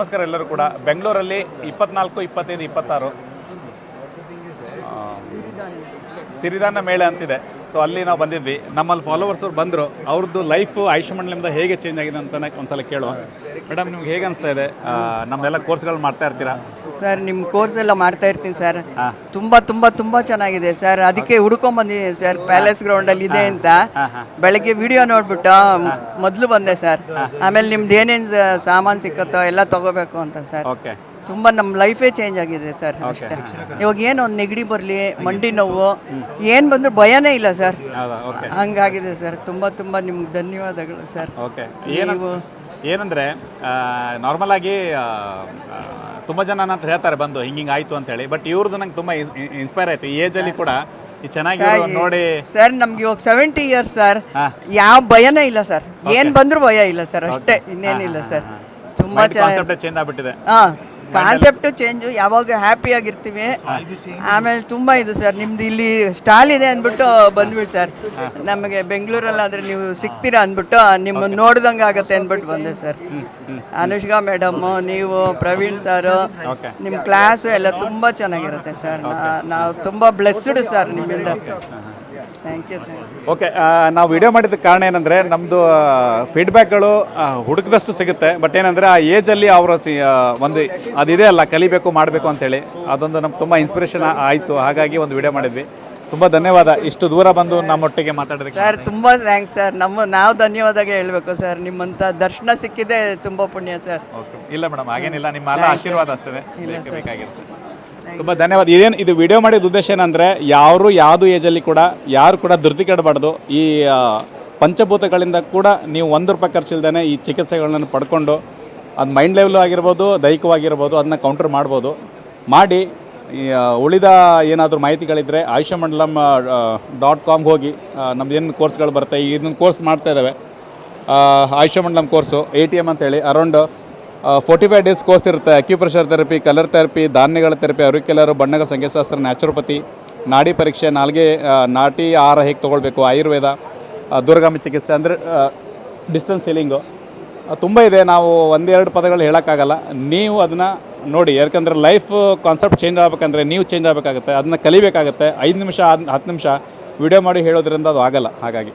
ನಮಸ್ಕಾರ ಎಲ್ಲರೂ ಕೂಡ ಬೆಂಗಳೂರಲ್ಲಿ 24, 25, 26 ಸಿರಿಧಾನ್ಯ ಮೇಳ ಅಂತಿದೆ. ಸೊ ಅಲ್ಲಿ ನಾವು ಬಂದಿದ್ವಿ. ನಮ್ಮಲ್ಲಿ ಫಾಲೋವರ್ಸ್ ಅವ್ರು ಬಂದರು. ಅವ್ರದ್ದು ಲೈಫ್ ಆಯುಷ್ಮಾನ್ಲಿಂದ ಹೇಗೆ ಚೇಂಜ್ ಆಗಿದೆ ಅಂತ ಒಂದ್ಸಲ ಕೇಳುವ. ಮೇಡಮ್, ನಿಮ್ಗೆ ಹೇಗೆ ಅನಿಸ್ತಾ ಇದೆ? ನಮ್ಮೆಲ್ಲ ಕೋರ್ಸ್ಗಳು ಮಾಡ್ತಾ ಇರ್ತೀರಾ? ಸರ್, ನಿಮ್ಮ ಕೋರ್ಸ್ ಎಲ್ಲ ಮಾಡ್ತಾ ಇರ್ತೀನಿ ಸರ್. ತುಂಬ ಚೆನ್ನಾಗಿದೆ ಸರ್. ಅದಕ್ಕೆ ಹುಡ್ಕೊಂಡ್ಬಂದಿದ್ದೀನಿ ಸರ್, ಪ್ಯಾಲೇಸ್ ಗ್ರೌಂಡಲ್ಲಿ ಇದೆ ಅಂತ. ಬೆಳಗ್ಗೆ ವಿಡಿಯೋ ನೋಡ್ಬಿಟ್ಟು ಮೊದಲು ಬಂದೆ ಸರ್. ಆಮೇಲೆ ನಿಮ್ದು ಏನೇನು ಸಾಮಾನು ಸಿಕ್ಕತ್ತೋ ಎಲ್ಲ ತಗೋಬೇಕು ಅಂತ ಸರ್. ಓಕೆ, ತುಂಬ ನಮ್ಮ ಲೈಫೇ ಚೇಂಜ್ ಆಗಿದೆ ಸರ್. ಅಷ್ಟೇ. ಇವಾಗ ಏನು ಒಂದು ನೆಗಡಿ ಬರಲಿ, ಮಂಡಿ ನೋವು ಏನು ಬಂದರೂ ಭಯನೇ ಇಲ್ಲ ಸರ್. ಹಂಗಾಗಿದೆ ಸರ್. ತುಂಬ ನಿಮ್ಗೆ ಧನ್ಯವಾದಗಳು ಸರ್. ಓಕೆ, ಏನಂದರೆ ನಾರ್ಮಲ್ ಆಗಿ ತುಂಬ ಜನ ನನ್ನ ಹತ್ರ ಹೇಳ್ತಾರೆ ಬಂದು ಹಿಂಗೆ ಆಯಿತು ಅಂತೇಳಿ. ಬಟ್ ಇವ್ರದ್ದು ನಂಗೆ ತುಂಬ ಇನ್ಸ್ಪೈರ್ ಆಯಿತು. ಈ ಏಜಲ್ಲಿ ಕೂಡ ಈ ಚೆನ್ನಾಗಿ ನೋಡಿ ಸರ್. ನಮ್ಗೆ ಇವಾಗ 70 ಇಯರ್ಸ್ ಸರ್. ಯಾವ ಭಯನೇ ಇಲ್ಲ ಸರ್. ಏನು ಬಂದರೂ ಭಯ ಇಲ್ಲ ಸರ್. ಅಷ್ಟೇ, ಇನ್ನೇನಿಲ್ಲ ಸರ್. ತುಂಬ ಕಾನ್ಸೆಪ್ಟ್ ಚೇಂಜ್ ಆಗ್ಬಿಟ್ಟಿದೆ. Concept change. ಯಾವಾಗ ಹ್ಯಾಪಿಯಾಗಿರ್ತೀವಿ. ಆಮೇಲೆ ತುಂಬ ಇದು ಸರ್, ನಿಮ್ದು ಇಲ್ಲಿ ಸ್ಟಾಲ್ ಇದೆ ಅಂದ್ಬಿಟ್ಟು ಬಂದ್ಬಿಟ್ಟು ಸರ್. ನಮಗೆ ಬೆಂಗಳೂರಲ್ಲಾದರೆ ನೀವು ಸಿಗ್ತೀರಾ ಅಂದ್ಬಿಟ್ಟು ನಿಮ್ಮನ್ನು ನೋಡ್ದಂಗೆ ಆಗುತ್ತೆ ಅಂದ್ಬಿಟ್ಟು ಬಂದೆ ಸರ್. ಅನುಷ್ಕಾ ಮೇಡಮ್ಮು, ನೀವು ಪ್ರವೀಣ್ ಸರು, ನಿಮ್ಮ ಕ್ಲಾಸು ಎಲ್ಲ ತುಂಬ ಚೆನ್ನಾಗಿರುತ್ತೆ ಸರ್. ನಾವು ತುಂಬ ಬ್ಲೆಸ್ಡ್ ಸರ್ ನಿಮ್ಮಿಂದ. Thank you. ಓಕೆ, ನಾವು ವಿಡಿಯೋ ಮಾಡಿದ ಕಾರಣ ಏನಂದರೆ ನಮ್ಮದು ಫೀಡ್ಬ್ಯಾಕ್ಗಳು ಹುಡುಕಿದಷ್ಟು ಸಿಗುತ್ತೆ. ಬಟ್ ಏನಂದರೆ ಆ ಏಜಲ್ಲಿ ಅವರು ಒಂದು ಅದಿದೆ ಅಲ್ಲ, ಕಲಿಬೇಕು ಮಾಡಬೇಕು ಅಂತೇಳಿ, ಅದೊಂದು ನಮ್ಗೆ ತುಂಬ ಇನ್ಸ್ಪಿರೇಷನ್ ಆಯಿತು. ಹಾಗಾಗಿ ಒಂದು ವಿಡಿಯೋ ಮಾಡಿದ್ವಿ. ತುಂಬ ಧನ್ಯವಾದ ಇಷ್ಟು ದೂರ ಬಂದು ನಮ್ಮೊಟ್ಟಿಗೆ ಮಾತಾಡೋದಕ್ಕೆ ಸರ್. ತುಂಬ ಥ್ಯಾಂಕ್ಸ್ ಸರ್. ನಾವು ಧನ್ಯವಾದ ಹೇಳ್ಬೇಕು ಸರ್. ನಿಮ್ಮಂಥ ದರ್ಶನ ಸಿಕ್ಕಿದೆ ತುಂಬ ಪುಣ್ಯ ಸರ್. ಓಕೆ, ಇಲ್ಲ ಮೇಡಮ್, ಹಾಗೇನಿಲ್ಲ. ನಿಮ್ಮ ಎಲ್ಲ ಆಶೀರ್ವಾದ ಅಷ್ಟೇ ಬೇಕಾಗಿರುತ್ತೆ. ತುಂಬ ಧನ್ಯವಾದ. ಇದು ವಿಡಿಯೋ ಮಾಡಿದ ಉದ್ದೇಶ ಏನಂದರೆ ಯಾವುದು ಏಜಲ್ಲಿ ಕೂಡ ಯಾರು ಕೂಡ ಧೃತಿ ಕೆಡಬಾರ್ದು. ಈ ಪಂಚಭೂತಗಳಿಂದ ಕೂಡ ನೀವು ₹1 ಖರ್ಚಿಲ್ದೇ ಈ ಚಿಕಿತ್ಸೆಗಳನ್ನು ಪಡ್ಕೊಂಡು ಅದು ಮೈಂಡ್ ಲೆವೆಲ್ ಆಗಿರ್ಬೋದು, ದೈಹಿಕವಾಗಿರ್ಬೋದು, ಅದನ್ನ ಕೌಂಟರ್ ಮಾಡ್ಬೋದು. ಮಾಡಿ ಉಳಿದ ಏನಾದರೂ ಮಾಹಿತಿಗಳಿದ್ದರೆ ayushmandalam.com ಹೋಗಿ ನಮ್ದು ಏನು ಕೋರ್ಸ್ಗಳು ಬರುತ್ತೆ. ಇದನ್ನು ಕೋರ್ಸ್ ಮಾಡ್ತಾ ಇದ್ದಾವೆ. ಆಯುಷ್ಮಂಡಲಂ ಕೋರ್ಸು ATM ಅಂತೇಳಿ ಅರೌಂಡ್ 45 ಡೇಸ್ ಕೋರ್ಸ್ ಇರುತ್ತೆ. ಅಕ್ಯುಪ್ರೆಷರ್ ಥೆರಪಿ, ಕಲರ್ ಥೆರಪಿ, ಧಾನ್ಯಗಳ ಥೆರಪಿ, ಅರಿಕೆಲರು, ಬಣ್ಣಗಳ ಸಂಖ್ಯಾಶಾಸ್ತ್ರ, ನ್ಯಾಚುರೋಪತಿ, ನಾಡಿ ಪರೀಕ್ಷೆ, ನಾಲ್ಗೆ ನಾಟಿ ಆಹಾರ ಹೇಗೆ ತೊಗೊಳ್ಬೇಕು, ಆಯುರ್ವೇದ, ದೂರಗಾಮಿ ಚಿಕಿತ್ಸೆ ಅಂದರೆ ಡಿಸ್ಟೆನ್ಸ್ ಹೀಲಿಂಗು, ತುಂಬ ಇದೆ. ನಾವು ಒಂದೆರಡು ಪದಗಳು ಹೇಳೋಕ್ಕಾಗಲ್ಲ. ನೀವು ಅದನ್ನು ನೋಡಿ. ಯಾಕಂದರೆ ಲೈಫ್ ಕಾನ್ಸೆಪ್ಟ್ ಚೇಂಜ್ ಆಗಬೇಕಂದ್ರೆ ನೀವು ಚೇಂಜ್ ಆಗಬೇಕಾಗುತ್ತೆ. ಅದನ್ನು ಕಲಿಬೇಕಾಗುತ್ತೆ. 5 ನಿಮಿಷ 10 ನಿಮಿಷ ವಿಡಿಯೋ ಮಾಡಿ ಹೇಳೋದ್ರಿಂದ ಅದು ಆಗಲ್ಲ. ಹಾಗಾಗಿ